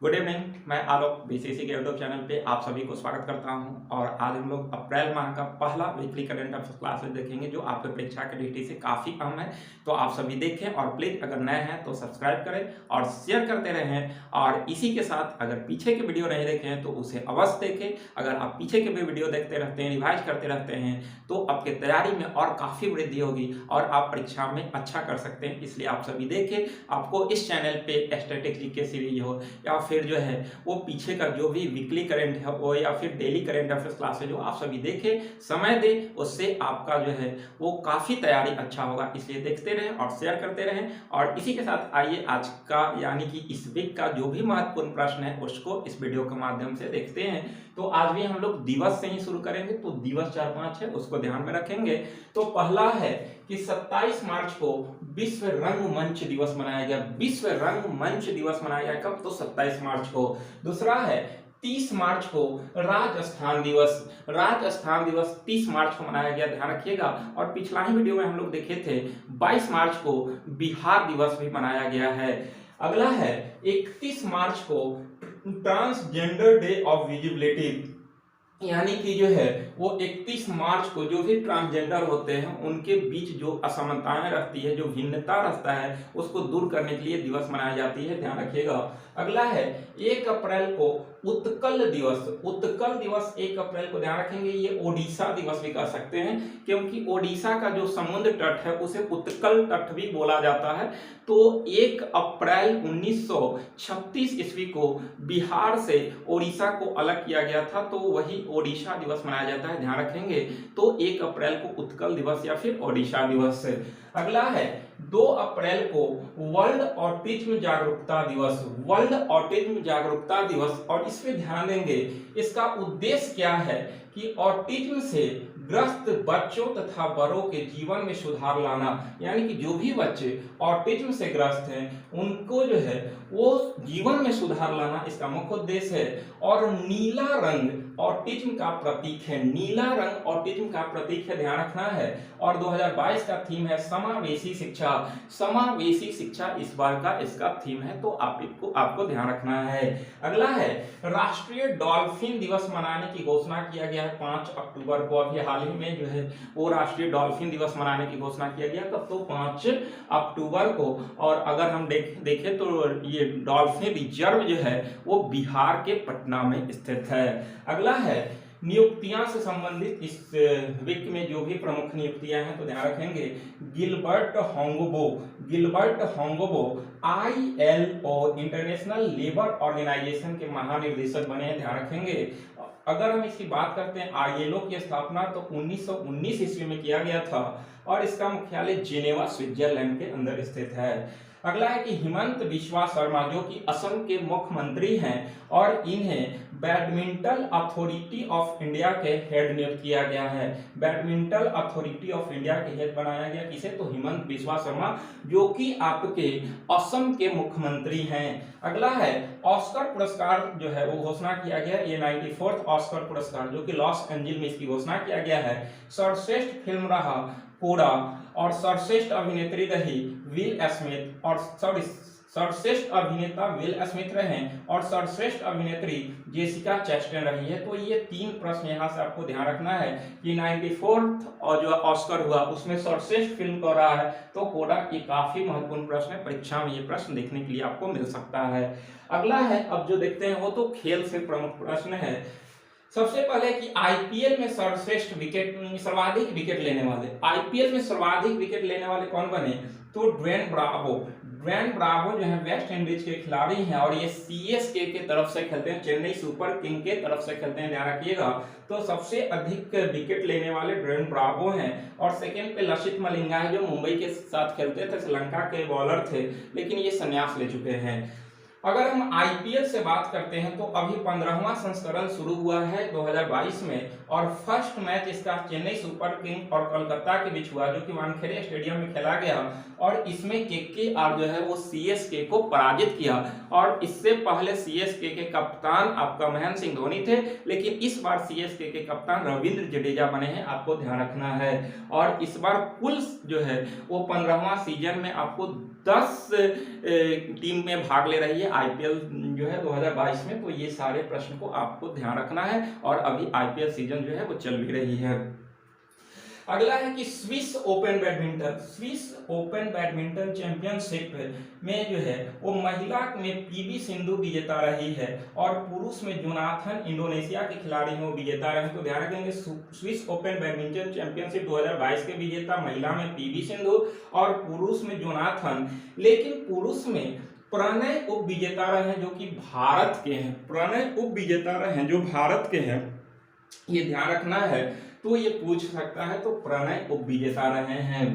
Good evening. मैं आलोक BCC के YouTube channel पे आप सभी को स्वागत करता हूं और आज हम लोग अप्रैल माह का पहला वीकली करंट अफेयर्स क्लासेस देखेंगे जो आपके परीक्षा की दृष्टि से काफ़ी अहम है। तो आप सभी देखें और प्लीज़ अगर नए हैं तो सब्सक्राइब करें और शेयर करते रहें। और इसी के साथ अगर पीछे के वीडियो नहीं देखे हैं तो उसे अवश्य देखें। अगर आप पीछे के भी वीडियो देखते रहते हैं, रिवाइज करते रहते हैं तो आपके तैयारी में और काफ़ी वृद्धि होगी और आप परीक्षा में अच्छा कर सकते हैं। इसलिए आप सभी देखें। आपको इस चैनल पे स्टैटिक जीके सीरीज हो या फिर जो है वो पीछे का जो भी वीकली करंट है वो या फिर डेली करंट अफेयर्स क्लासेज जो आप सभी देखें, समय दें, उससे आपका जो है वो काफ़ी तैयारी अच्छा होगा। इसलिए देखते रहें और शेयर करते रहें। और इसी के साथ आइए आज का यानी कि इस वीक का जो भी महत्वपूर्ण प्रश्न है उसको इस वीडियो के माध्यम से देखते हैं। तो आज भी हम लोग दिवस से ही शुरू करेंगे। तो दिवस 4-5 है उसको ध्यान में रखेंगे। तो पहला है कि 27 मार्च को विश्व रंगमंच दिवस मनाया गया। विश्व रंगमंच दिवस मनाया गया कब? तो 27 मार्च को। दूसरा है 30 मार्च को राजस्थान दिवस। राजस्थान दिवस 30 मार्च को मनाया गया, ध्यान रखिएगा। और पिछला ही वीडियो में हम लोग देखे थे 22 मार्च को बिहार दिवस भी मनाया गया है। अगला है 31 मार्च को ट्रांसजेंडर डे ऑफ विजिबिलिटी, यानी कि जो है वो 31 मार्च को जो भी ट्रांसजेंडर होते हैं उनके बीच जो असमानताएं रहती है, जो भिन्नता रहता है, उसको दूर करने के लिए दिवस मनाई जाती है, ध्यान रखिएगा। अगला है 1 अप्रैल को उत्कल दिवस। उत्कल दिवस 1 अप्रैल को, ध्यान रखेंगे। ये ओडिशा दिवस भी कह सकते हैं क्योंकि ओडिशा का जो समुद्र तट है उसे उत्कल तट भी बोला जाता है। तो 1 अप्रैल 1936 ईस्वी को बिहार से ओडिशा को अलग किया गया था, तो वही ओडिशा दिवस मनाया जाता है, ध्यान रखेंगे। तो 1 अप्रैल को उत्कल दिवस या फिर ओडिशा दिवस। अगला है 2 अप्रैल को वर्ल्ड ऑटिज्म जागरूकता दिवस। वर्ल्ड ऑटिज्म जागरूकता दिवस, और इस पे ध्यान देंगे। इसका उद्देश्य क्या है कि ऑटिज्म से ग्रस्त बच्चों तथा बड़ों के जीवन में सुधार लाना, यानी कि जो भी बच्चे ऑटिज्म से ग्रस्त हैं उनको जो है वो जीवन में सुधार लाना इसका मुख्य उद्देश्य है। और नीला रंग ऑटिज्म का प्रतीक है। नीला रंग ऑटिज्म का प्रतीक है, ध्यान रखना है। और 2022 का थीम है समावेशी शिक्षा। समावेशी शिक्षा इस बार का इसका थीम है, तो आपको ध्यान रखना है। अगला है राष्ट्रीय डॉल्फिन दिवस मनाने की घोषणा किया गया है 5 अक्टूबर को। अभी हाल ही में जो है वो राष्ट्रीय डॉल्फिन दिवस मनाने की घोषणा किया गया कब? तो 5 अक्टूबर को। और अगर हम देखें तो ये डॉल्फिन रिजर्व जो है वो बिहार के पटना में स्थित है। अगला है नियुक्तियां से संबंधित इस वीक में जो भी प्रमुख नियुक्तियां हैं तो ध्यान रखेंगे। Gilbert Houngbo. Gilbert Houngbo ILO International Labour Organization के महानिर्देशक बने हैं, ध्यान रखेंगे। अगर हम इसकी बात करते हैं ILO की स्थापना तो 1919 ईस्वी में किया गया था और इसका मुख्यालय जेनेवा स्विट्जरलैंड के अंदर स्थित है। अगला है कि हिमंत बिस्वा शर्मा जो कि असम के मुख्यमंत्री हैं और इन्हें बैडमिंटन अथॉरिटी ऑफ इंडिया के हेड नियुक्त किया गया है। बैडमिंटन अथॉरिटी ऑफ इंडिया के हेड बनाया गया किसे? तो हिमंत बिस्वा शर्मा जो कि आपके असम के मुख्यमंत्री हैं। अगला है ऑस्कर पुरस्कार जो है वो घोषणा किया गया। ये 94th ऑस्कर पुरस्कार जो कि लॉस एंजिल्स में इसकी घोषणा किया गया है। सर्वश्रेष्ठ फिल्म रहा कोडा, और सर्वश्रेष्ठ अभिनेत्री रही विल स्मिथ, और सर्वश्रेष्ठ अभिनेता विल स्मिथ रहे और सर्वश्रेष्ठ अभिनेत्री जेसिका चैस्टेन रही है। तो ये 3 प्रश्न यहाँ से आपको ध्यान रखना है कि 94th और जो ऑस्कर हुआ उसमें सर्वश्रेष्ठ फिल्म को रहा है, तो कोडा की काफी महत्वपूर्ण प्रश्न है। परीक्षा में ये प्रश्न देखने के लिए आपको मिल सकता है। अगला है, अब जो देखते हैं वो तो खेल से प्रमुख प्रश्न है। सबसे पहले कि आईपीएल में सर्वाधिक विकेट लेने वाले, आईपीएल में सर्वाधिक विकेट लेने वाले कौन बने? तो ड्वेन ब्रावो। ड्वेन ब्रावो जो है वेस्ट इंडीज के खिलाड़ी हैं और ये सीएसके के तरफ से खेलते हैं, चेन्नई सुपर किंग के तरफ से खेलते हैं, ध्यान रखिएगा। तो सबसे अधिक विकेट लेने वाले ड्वेन ब्रावो हैं। और सेकंड पे लसित मलिंगा है जो मुंबई के साथ खेलते थे, श्रीलंका के बॉलर थे, लेकिन ये संन्यास ले चुके हैं। अगर हम आईपीएल से बात करते हैं तो अभी 15वां संस्करण शुरू हुआ है 2022 में, और फर्स्ट मैच इसका चेन्नई सुपर किंग और कोलकाता के बीच हुआ जो कि वानखेड़े स्टेडियम में खेला गया, और इसमें केकेआर जो है वो सीएसके को पराजित किया। और इससे पहले सीएसके के कप्तान आपका महेंद्र सिंह धोनी थे, लेकिन इस बार सीएसके के कप्तान रविंद्र जडेजा बने हैं, आपको ध्यान रखना है। और इस बार कुल जो है वो 15वां सीजन में आपको 10 टीम में भाग ले रही है आईपीएल जो है 2022 में, तो ये सारे प्रश्न को आपको ध्यान रखना है। और अभी आईपीएल सीजन जो है वो चल भी रही है। अगला है कि स्विस ओपन बैडमिंटन चैंपियनशिप में जो है वो महिला में पीवी सिंधु विजेता रही है और पुरुष में जोनाथन इंडोनेशिया के खिलाड़ी हैं वो विजेता रहे। तो ध्यान रखेंगे स्विस ओपन बैडमिंटन चैंपियनशिप 2022 के विजेता महिला में पीवी सिंधु और पुरुष में जोनाथन। लेकिन पुरुष में प्रणय उप विजेता रहे हैं जो कि भारत के हैं, प्रणय उप विजेता रहे हैं जो भारत के हैं, ये ध्यान रखना है। तो ये पूछ सकता है, तो प्रणय उप विजेता रहे हैं।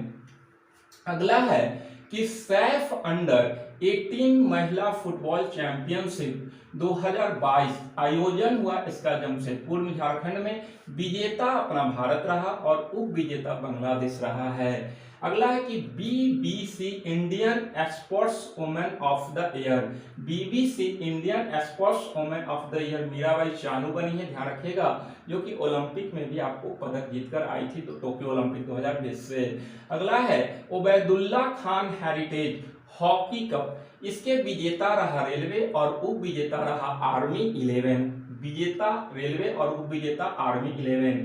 अगला है कि सैफ अंडर 18 महिला फुटबॉल चैंपियनशिप 2022 आयोजन हुआ इसका जमशेदपुर में झारखंड में। विजेता अपना भारत रहा और उप विजेता बांग्लादेश रहा है। अगला है कि BBC Indian sports women of the year, BBC Indian sports women of the year Mirabai Chanu बनी है, ध्यान रखिएगा, जो कि ओलंपिक में भी आपको पदक जीतकर आई थी, तो टोक्यो ओलंपिक 2020 से। अगला है Ubaidullah Khan heritage hockey cup, इसके विजेता रहा रेलवे और उप विजेता रहा आर्मी 11, विजेता रेलवे और उप विजेता आर्मी 11।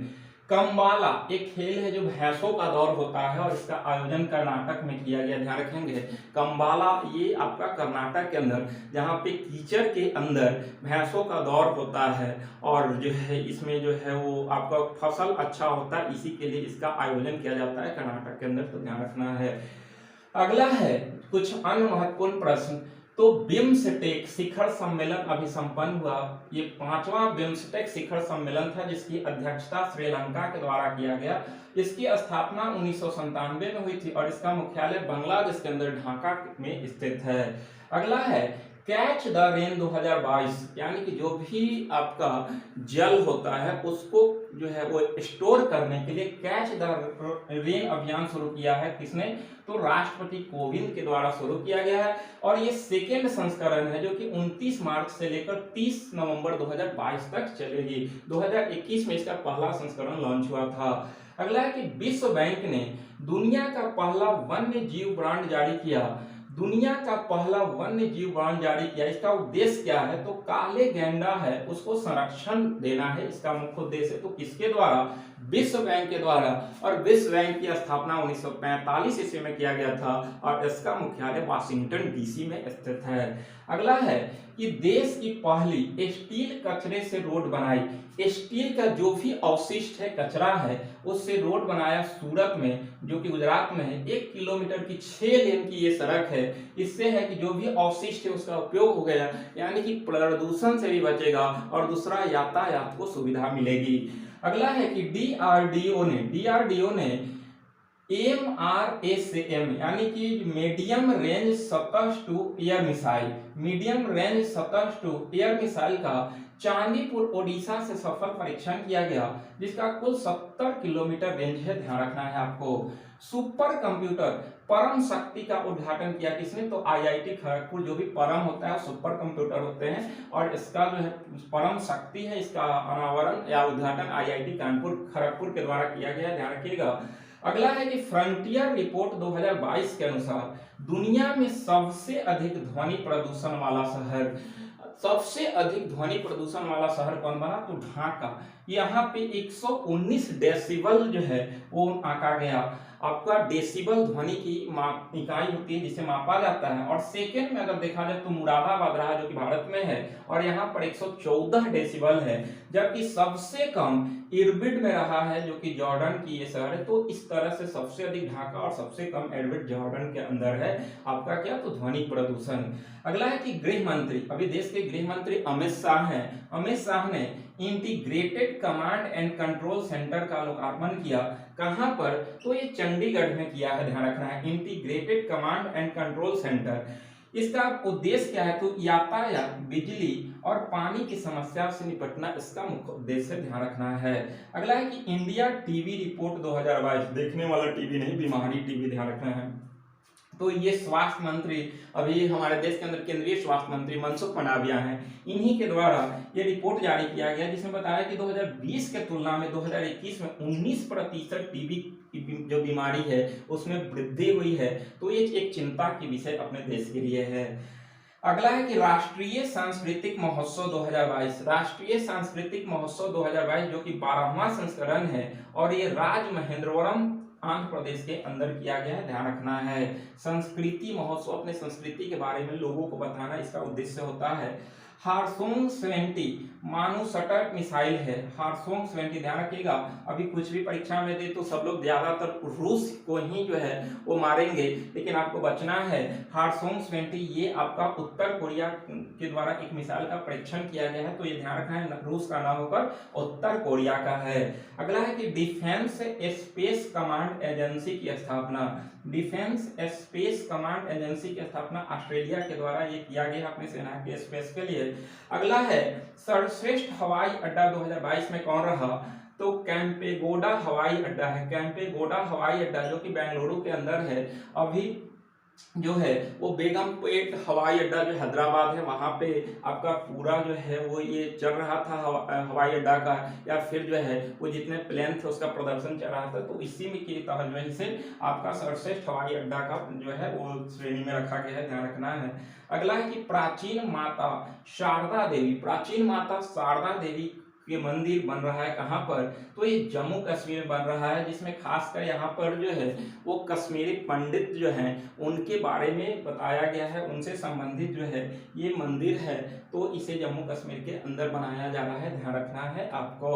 कंबाला एक खेल है जो भैंसों का दौर होता है और इसका आयोजन कर्नाटक में किया गया, ध्यान रखेंगे। कंबाला ये आपका कर्नाटक के अंदर, जहाँ पे कीचड़ के अंदर भैंसों का दौर होता है और जो है इसमें जो है वो आपका फसल अच्छा होता है, इसी के लिए इसका आयोजन किया जाता है कर्नाटक के अंदर, तो ध्यान रखना है। अगला है कुछ अन्य महत्वपूर्ण प्रश्न, तो बिम्स्टेक शिखर सम्मेलन अभी संपन्न हुआ। ये 5वां बिम्स्टेक शिखर सम्मेलन था जिसकी अध्यक्षता श्रीलंका के द्वारा किया गया। इसकी स्थापना 1997 में हुई थी और इसका मुख्यालय बांग्लादेश के अंदर ढाका में स्थित है। अगला है कैच द रेन 2022, यानी कि जो भी आपका जल होता है उसको जो है वो स्टोर करने के लिए कैच द रेन अभियान शुरू किया है। किसने? तो राष्ट्रपति कोविंद के द्वारा शुरू किया गया है और ये सेकेंड संस्करण है जो कि 29 मार्च से लेकर 30 नवंबर 2022 तक चलेगी। 2021 में इसका पहला संस्करण लॉन्च हुआ था। अगला है कि विश्व बैंक ने दुनिया का पहला वन्य जीव ब्रांड जारी किया, दुनिया का पहला वन्य जीव ब्रांड जारी किया। इसका उद्देश्य क्या है? तो काले गैंडा है उसको संरक्षण देना है, इसका मुख्य उद्देश्य है। तो किसके द्वारा? विश्व बैंक के द्वारा। और विश्व बैंक की स्थापना 1945 ईस्वी में किया गया था और इसका मुख्यालय वाशिंगटन डीसी में स्थित है। अगला है कि देश की पहली स्टील कचरे से रोड बनाई। स्टील का जो भी अवशिष्ट है, कचरा है, उससे रोड बनाया सूरत में, जो कि गुजरात में है। 1 किलोमीटर की 6 लेन की ये सड़क है। इससे है कि जो भी अवशिष्ट है उसका उपयोग हो गया, यानी कि प्रदूषण से भी बचेगा और दूसरा यातायात को सुविधा मिलेगी। अगला है कि डीआरडीओ ने MRSAM यानी कि medium range surface to air missile, medium range surface to air missile का चांदीपुर ओडिशा से सफल परीक्षण किया गया, जिसका कुल 70 किलोमीटर रेंज है, ध्यान रखना है आपको। सुपर कंप्यूटर परम शक्ति का उद्घाटन किया किसने? तो IIT खड़गपुर, जो भी परम होता है सुपर कंप्यूटर होते हैं और इसका जो है परम शक्ति है, इसका अनावरण या उद्घाटन IIT कानपुर खड़गपुर के द्वारा किया गया, ध्यान रखिएगा। अगला है कि फ्रंटियर रिपोर्ट 2022 के अनुसार दुनिया में सबसे अधिक ध्वनि प्रदूषण वाला शहर, सबसे अधिक ध्वनि प्रदूषण वाला शहर कौन बना? तो ढाका। यहाँ पे 119 डेसिबल जो है वो आंका गया। आपका डेसिबल ध्वनि की इकाई होती है जिसे मापा जाता है। और सेकेंड में अगर देखा जाए तो मुरादाबाद रहा, जो कि भारत में है, और यहाँ पर 114 डेसिबल है। जबकि सबसे कम इरबिड में रहा है, जो कि जॉर्डन की ये शहर है। तो इस तरह से सबसे अधिक ढाका और सबसे कम इरबिड जॉर्डन के अंदर है। आपका क्या? तो ध्वनि प्रदूषण। अगला है कि गृह मंत्री, अभी देश के गृह मंत्री अमित शाह हैं। अमित शाह ने integrated command and control centre का लोकार्पण किया। कहां पर? तो ये चंडीगढ़ में किया है, ध्यान रखना है। Integrated command and control centre, इसका उद्देश्य क्या है? तो यातायात, बिजली और पानी की समस्या से निपटना इसका मुख्य उद्देश्य, ध्यान रखना है। अगला है कि इंडिया टीबी रिपोर्ट 2022, देखने वाला टीबी नहीं, बीमारी टीबी, ध्यान रखना है। तो ये स्वास्थ्य मंत्री, अभी हमारे देश के अंदर केंद्रीय स्वास्थ्य मंत्री मनसुख मंडाविया हैं, इन्हीं के द्वारा ये रिपोर्ट जारी किया गया, जिसमें बताया कि 2020 के तुलना में 2021 में 19% टीबी की जो बीमारी है उसमें वृद्धि हुई है। तो ये एक चिंता की विषय अपने देश के लिए है। अगला है कि राष्ट्रीय सांस्कृतिक महोत्सव 2022। राष्ट्रीय सांस्कृतिक महोत्सव 2022 जो कि 12वां संस्करण है और ये राजमहेंद्रवरम आंध्र प्रदेश के अंदर किया गया है, ध्यान रखना है। संस्कृति महोत्सव अपने संस्कृति के बारे में लोगों को बताना इसका उद्देश्य होता है। हारसोंग 70 मानुसटर मिसाइल है। हारसोंग 70 ध्यान रखिएगा, अभी कुछ भी परीक्षा में दे तो सब लोग ज्यादातर रूस को ही जो है वो मारेंगे, लेकिन आपको बचना है। हारसोंग 70 ये आपका उत्तर कोरिया के द्वारा एक मिसाइल का परीक्षण किया गया है, तो ये ध्यान रखना है, रूस का नाम होकर उत्तर कोरिया का है। अगला है कि डिफेंस स्पेस कमांड एजेंसी की स्थापना। डिफेंस स्पेस कमांड एजेंसी की स्थापना ऑस्ट्रेलिया के द्वारा ये किया गया अपने सेना के स्पेस के लिए। अगला है सर्वश्रेष्ठ हवाई अड्डा 2022 में कौन रहा, तो कैंपेगोडा हवाई अड्डा है। कैंपेगोडा हवाई अड्डा जो कि बेंगलुरु के अंदर है। अभी जो है वो बेगमपेट हवाई अड्डा जो हैदराबाद है वहां पे आपका पूरा जो है वो ये चल रहा था हवाई अड्डा का, या फिर जो है वो जितने प्लेन थे उसका प्रदर्शन चल रहा था, तो इसी में के तहत जो है इसे आपका सर्वश्रेष्ठ हवाई अड्डा का जो है वो श्रेणी में रखा गया है, ध्यान रखना है। अगला है कि प्राचीन माता शारदा देवी। प्राचीन माता शारदा देवी ये मंदिर बन रहा है कहाँ पर, तो ये जम्मू कश्मीर में बन रहा है, जिसमें खासकर यहाँ पर जो है वो कश्मीरी पंडित जो हैं उनके बारे में बताया गया है, उनसे संबंधित जो है ये मंदिर है, तो इसे जम्मू कश्मीर के अंदर बनाया जा रहा है, ध्यान रखना है आपको।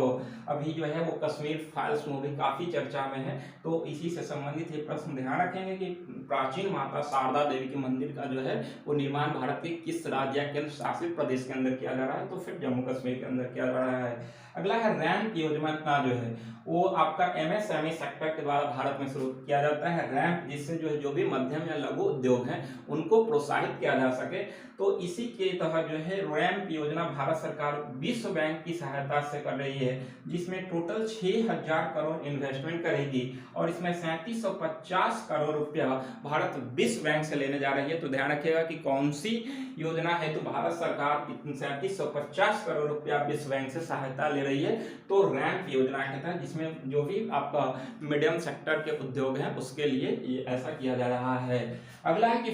अभी जो है वो कश्मीर फाइल्स मूवी काफी चर्चा में है, तो इसी से संबंधित ये प्रश्न ध्यान रखेंगे कि प्राचीन माता शारदा देवी के मंदिर का जो है वो निर्माण भारत के किस राज्य या केंद्र शासित प्रदेश के अंदर किया जा रहा है, तो फिर जम्मू कश्मीर के अंदर किया जा रहा है। अगला है रैंप योजना जो है वो आपका एमएसएमई सेक्टर के द्वारा भारत में शुरू किया जाता है। रैंप जिससे जो है जो भी मध्यम या लघु उद्योग हैं उनको प्रोत्साहित किया जा सके, तो इसी के तहत जो है रैंप योजना भारत सरकार विश्व बैंक की सहायता से कर रही है, जिसमें टोटल 6000 करोड़ इन्वेस्टमेंट करेगी और इसमें 3750 करोड़ रुपया भारत विश्व बैंक से लेने जा रही है। तो ध्यान रखिएगा कि कौन सी योजना है, तो भारत सरकार 3750 करोड़ रुपया विश्व बैंक से सहायता ले रही है, तो रैंप योजना के तहत, जिसमें जो भी आपका मीडियम सेक्टर के उद्योग हैं उसके लिए ये ऐसा किया जा रहा है। अगला है कि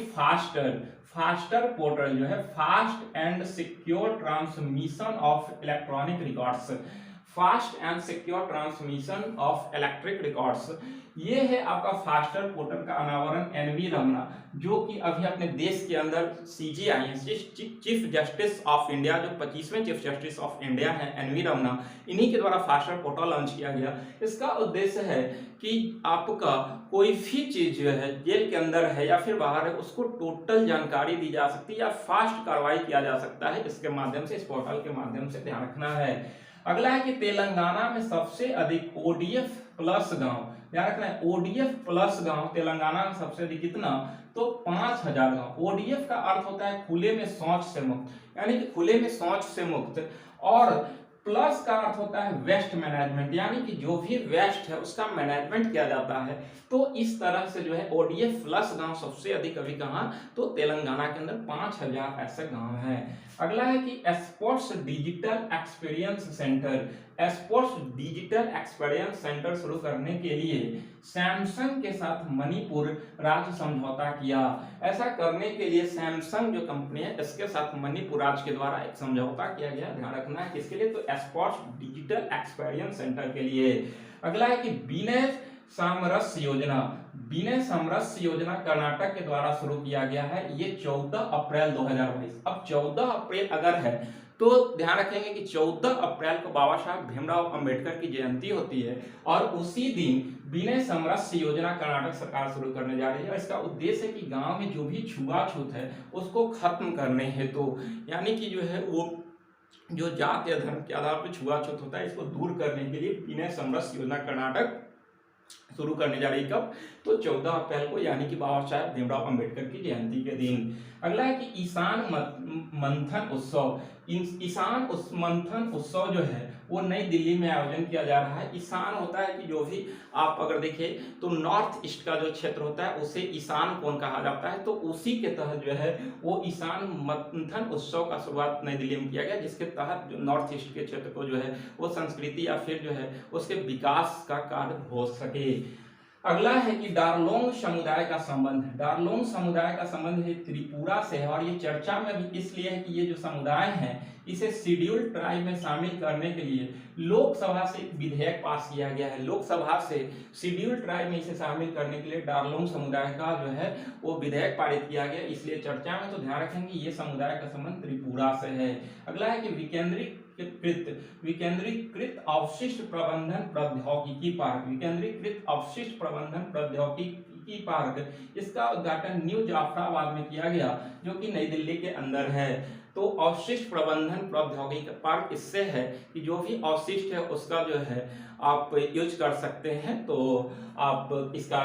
फास्टर पोर्टल जो है fast and secure transmission of electronic records. Fast and secure transmission of electric records, ये है आपका फास्टर पोर्टल का अनावरण एनवी रमना, जो कि अभी अपने देश के अंदर CGI chief justice of India, जो 25वें चीफ जस्टिस ऑफ इंडिया है एनवी रमना, इन्हीं के द्वारा फास्टर पोर्टल लॉन्च किया गया। इसका उद्देश्य है कि आपका कोई भी चीज जो है जेल के अंदर है या फिर बाहर है उसको टोटल जानकारी दी जा सकती है या फास्ट कार्रवाई किया जा सकता है इसके माध्यम से, इस पोर्टल के माध्यम से, ध्यान रखना है। अगला है कि तेलंगाना में सबसे अधिक ओडीएफ प्लस गांव, ध्यान रखना है, ओडीएफ प्लस गांव तेलंगाना में सबसे अधिक कितना, तो 5000 गांव। ओडीएफ का अर्थ होता है खुले में शौच से मुक्त, यानी कि खुले में शौच से मुक्त, और प्लस का अर्थ होता है वेस्ट मैनेजमेंट, यानी कि जो भी वेस्ट है उसका मैनेजमेंट किया जाता है। तो इस तरह से जो है ओडीएफ प्लस गांव सबसे अधिक अभी कहाँ, तो तेलंगाना के अंदर 5000 ऐसे गांव हैं। अगला है कि sports digital experience centre. Sports digital experience centre शुरू करने के लिए सैमसंग के साथ मणिपुर राज्य समझौता किया। ऐसा करने के लिए सैमसंग जो कंपनी है इसके साथ मणिपुर राज्य के द्वारा एक समझौता किया गया, ध्यान रखना है किसके लिए, तो स्पोर्ट्स डिजिटल एक्सपीरियंस सेंटर के लिए। अगला है कि विनय सामरस्य योजना। विनय सामरस्य योजना कर्नाटक के द्वारा शुरू किया गया है, ये 14 अप्रैल 2022। अब 14 अप्रैल अगर है तो ध्यान रखेंगे कि 14 अप्रैल को बाबा साहब भीमराव अंबेडकर की जयंती होती है और उसी दिन विनय सामरस्य योजना कर्नाटक सरकार शुरू करने जा रही है। और इसका उद्देश्य है कि गांव में जो भी छुआछूत है उसको खत्म करने हेतु, यानी कि जो है वो जो जात या धर्म के आधार पर छुआछूत होता है इसको दूर करने के लिए विनय सामरस्य योजना कर्नाटक शुरू करने जा रही है। कब, तो 14 अप्रैल को, यानी कि बाबा साहब भीमराव अंबेडकर की जयंती के दिन। अगला है कि ईशान मंथन उत्सव। ईशान मंथन उत्सव जो है वो नई दिल्ली में आयोजन किया जा रहा है। ईशान होता है कि जो भी आप अगर देखें तो नॉर्थ ईस्ट का जो क्षेत्र होता है उसे ईशान कोण कहा जाता है, तो उसी के तहत जो है वो ईशान मंथन उत्सव का शुरुआत नई दिल्ली में किया गया, जिसके तहत जो नॉर्थ ईस्ट के क्षेत्र को जो है वो संस्कृति या फिर जो है उसके विकास का कार्य हो सके। अगला है कि डारलोंग समुदाय का संबंध। डारलोंग समुदाय का संबंध है त्रिपुरा से है, और ये चर्चा में भी इसलिए है कि ये जो समुदाय है इसे शेड्यूल ट्राइब में शामिल करने के लिए लोकसभा से एक विधेयक पास किया गया है। लोकसभा से शेड्यूल ट्राइब में इसे शामिल करने के लिए डारलोंग समुदाय का जो है वो विधेयक पारित किया गया, इसलिए चर्चा में। तो ध्यान रखेंगे ये समुदाय का संबंध त्रिपुरा से है। अगला है कि विकेंद्रीकृत अवशिष्ट प्रबंधन प्रौद्योगिकी पार्क। विकेंद्रीकृत अवशिष्ट प्रबंधन प्रौद्योगिकी पार्क, इसका उद्घाटन न्यू जाफराबाद में किया गया, जो कि नई दिल्ली के अंदर है। तो अवशिष्ट प्रबंधन प्रौद्योगिकी पार्क इससे है कि जो भी अवशिष्ट है उसका जो है आप यूज कर सकते हैं। तो आप इसका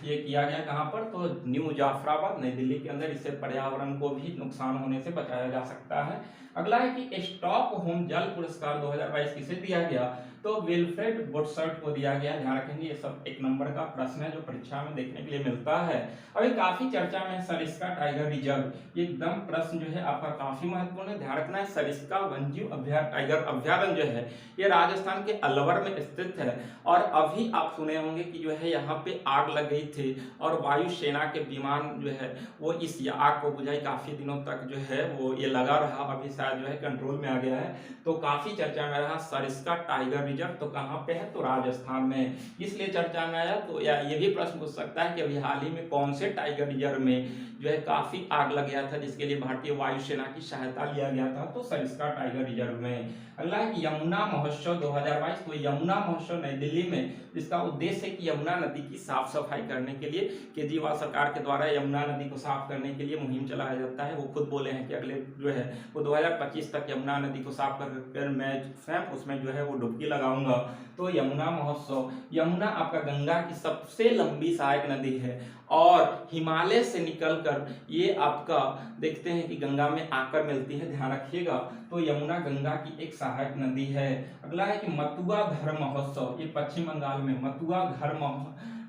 ये किया गया कहाँ पर, तो न्यू जाफराबाद नई दिल्ली के अंदर। इससे पर्यावरण को भी नुकसान होने से बचाया जा सकता है। अगला है कि स्टॉकहोम जल पुरस्कार 2022 किसे दिया गया, तो विल्फ्रेड बुटसर्ट को दिया गया। ध्यान रखेंगे ये सब एक नंबर का प्रश्न है जो परीक्षा में देखने के लिए मिलता है। अभी काफी चर्चा में सरिस्का टाइगर रिजर्व, ये एकदम प्रश्न जो है आपका काफी महत्वपूर्ण है, ध्यान रखना है। सरिस्का वन्यजीव टाइगर अभ्यारण्य जो है ये राजस्थान के अलवर में स्थित है। और अभी आप सुने होंगे कि जो है यहाँ पे आग लग गई थी और वायुसेना के विमान जो है वो इस आग को बुझाई। काफी दिनों तक जो है वो ये लगा रहा, अभी शायद जो है कंट्रोल में आ गया है। तो काफी चर्चा में रहा सरिस्का टाइगर रिजर्व, तो कहाँ पे है, तो राजस्थान में, इसलिए चर्चा में आया। तो या ये भी प्रश्न पूछ सकता है कि अभी हाल ही में कौन से टाइगर रिजर्व में जो है काफी आग लग गया था जिसके लिए भारतीय वायुसेना की सहायता लिया गया था, तो सरिस्का टाइगर रिजर्व में। अगला है कि यमुना महोत्सव 2022, तो यमुना महोत्सव नई दिल्ली में, जिसका उद्देश्य है कि यमुना नदी की साफ सफाई करने के लिए केजरीवाल सरकार के द्वारा यमुना नदी को साफ करने के लिए मुहिम चलाया जाता है। वो खुद बोले हैं कि अगले जो है वो 2025 तक यमुना नदी को साफ कर मैं स्वयं उसमें जो है वो डुबकी लगाऊंगा। तो यमुना महोत्सव, यमुना आपका गंगा की सबसे लंबी सहायक नदी है और हिमालय से निकलकर ये आपका देखते हैं कि गंगा में आकर मिलती है, ध्यान रखिएगा। तो यमुना गंगा की एक सहायक नदी है। अगला है कि मथुआ धर्म महोत्सव, ये पश्चिम बंगाल में मथुआ धर्म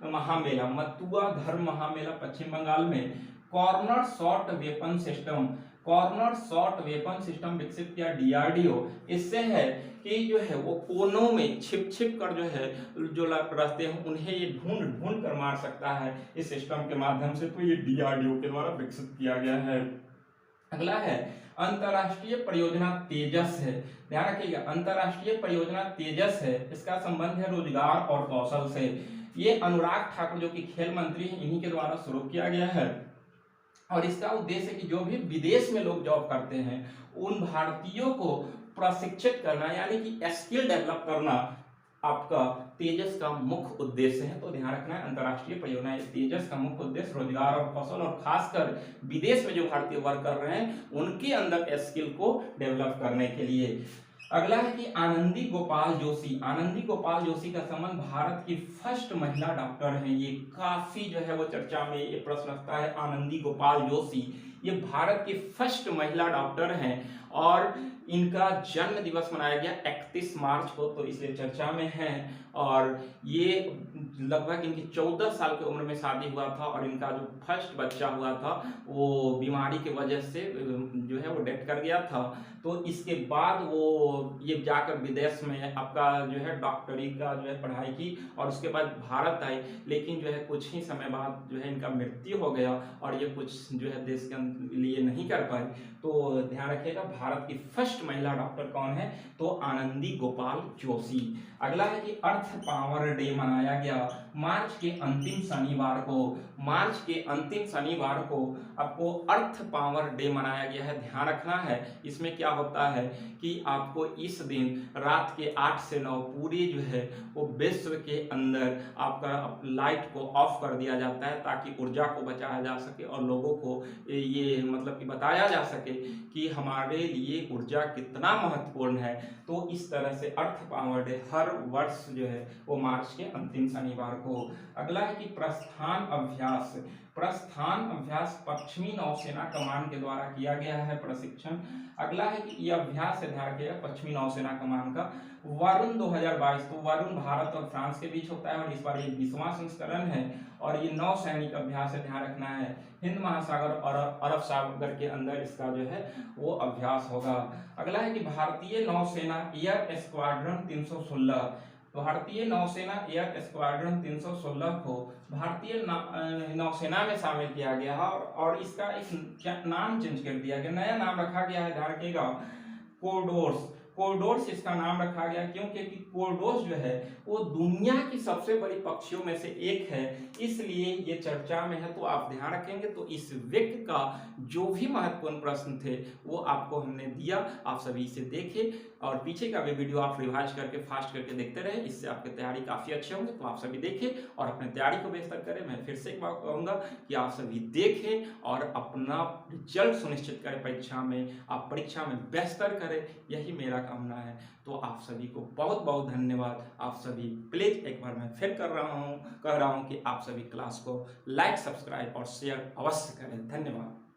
महामेला, मथुआ धर्म महामेला पश्चिम बंगाल में corner shot weapon system, corner shot weapon system विकसित किया डीआरडीओ। इससे है कि जो है वो कोनों में छिप कर जो है जो रहते हैं उन्हें ये ढूंढ कर मार सकता है इस सिस्टम के माध्यम से। तो ये डीआरडीओ के द्वारा विकसित किया गया है। अगला है अंतरराष्ट्रीय परियोजना तेजस है, ध्यान रखिएगा अंतरराष्ट्रीय परियोजना तेजस है, इसका संबंध है रोजगार और कौशल से। ये अनुराग ठाकुर जो कि खेल मंत्री हैं इन्हीं के द्वारा शुरू किया गया है और इसका उद्देश्य है कि जो भी विदेश में लोग जॉब करते हैं उन भारतीयों को प्रशिक्षित करना, यानी कि स्किल डेवलप करना आपका तेजस का मुख्य उद्देश्य है। तो ध्यान रखना है अंतरराष्ट्रीय परियोजना तेजस का मुख्य उद्देश्य रोजगार और कौशल और खासकर विदेश में जो भारतीय वर्क कर रहे हैं उनके अंदर स्किल को डेवलप करने के लिए। अगला है कि आनंदी गोपाल जोशी, आनंदी गोपाल जोशी का संबंध भारत की फर्स्ट महिला डॉक्टर हैं। ये काफी जो है वो चर्चा में ये प्रश्न रखता है। आनंदी गोपाल जोशी ये भारत की फर्स्ट महिला डॉक्टर हैं और इनका जन्म दिवस मनाया गया 31 मार्च को, तो इसलिए चर्चा में है। और ये लगभग इनकी 14 साल की उम्र में शादी हुआ था और इनका जो फर्स्ट बच्चा हुआ था वो बीमारी की वजह से जो है वो डेथ कर गया था। तो इसके बाद वो ये जाकर विदेश में आपका जो है डॉक्टरी का जो है पढ़ाई की और उसके बाद भारत आई, लेकिन जो है कुछ ही समय बाद जो है इनका मृत्यु हो गया और ये कुछ जो है देश के लिए नहीं कर पाए। तो ध्यान रखिएगा भारत की फर्स्ट महिला डॉक्टर कौन है, तो आनंदी गोपाल जोशी। अगला है कि अर्थ पावर डे मनाया गया मार्च के अंतिम शनिवार को, मार्च के अंतिम शनिवार को आपको अर्थ पावर डे मनाया गया है। ध्यान रखना है इसमें क्या होता है कि आपको इस दिन रात के 8 से 9 पूरी जो है वो विश्व के अंदर आपका लाइट को ऑफ कर दिया जाता है ताकि ऊर्जा को बचाया जा सके और लोगों को ये मतलब कि बताया जा सके कि हमारे लिए ऊर्जा कितना महत्वपूर्ण है। तो इस तरह से अर्थ पावर डे हर वर्ष जो है वो मार्च के अंतिम शनिवार को। अगला है कि प्रस्थान अभ्यास, प्रस्थान अभ्यास पश्चिमी नौसेना कमान के द्वारा किया गया है प्रशिक्षण। अगला है कि यह अभ्यास है ध्यान रखिएगा पश्चिमी नौसेना कमान का वरुण 2022, तो वरुण भारत और फ्रांस के बीच होता है और इस बार ये 20वां संस्करण है और ये नौ सैनिक अभ्यास है। ध्यान रखना है हिंद महासागर और अरब सागर के अंदर इसका जो है वो अभ्यास होगा। अगला है कि भारतीय नौसेना एयर स्क्वाड्रन 316, भारतीय नौसेना एयर स्क्वाड्रन 316 को भारतीय नौसेना में शामिल किया गया है और इसका एक नाम चेंज कर दिया गया, नया नाम रखा गया है, ध्यान रखिएगा, कोर्डोर्स। कोर्डोर्स इसका नाम रखा गया क्योंकि कोर्डोर्स जो है वो दुनिया की सबसे बड़ी पक्षियों में से एक है, इसलिए ये चर्चा में है। तो आप ध्यान रखेंगे तो इस व्यक्ति का जो भी महत्वपूर्ण प्रश्न थे वो आपको हमने दिया, आप सभी इसे देखें और पीछे का भी वीडियो आप रिवाइज करके फास्ट करके देखते रहे, इससे आपकी तैयारी काफ़ी अच्छे होंगे। तो आप सभी देखें और अपने तैयारी को बेहतर करें। मैं फिर से एक बात कहूँगा कि आप सभी देखें और अपना रिजल्ट सुनिश्चित करें परीक्षा में, आप परीक्षा में बेहतर करें, यही मेरा कामना है। तो आप सभी को बहुत बहुत धन्यवाद। आप सभी प्लीज एक बार मैं फिर कह रहा हूँ कि आप सभी क्लास को लाइक, सब्सक्राइब और शेयर अवश्य करें। धन्यवाद।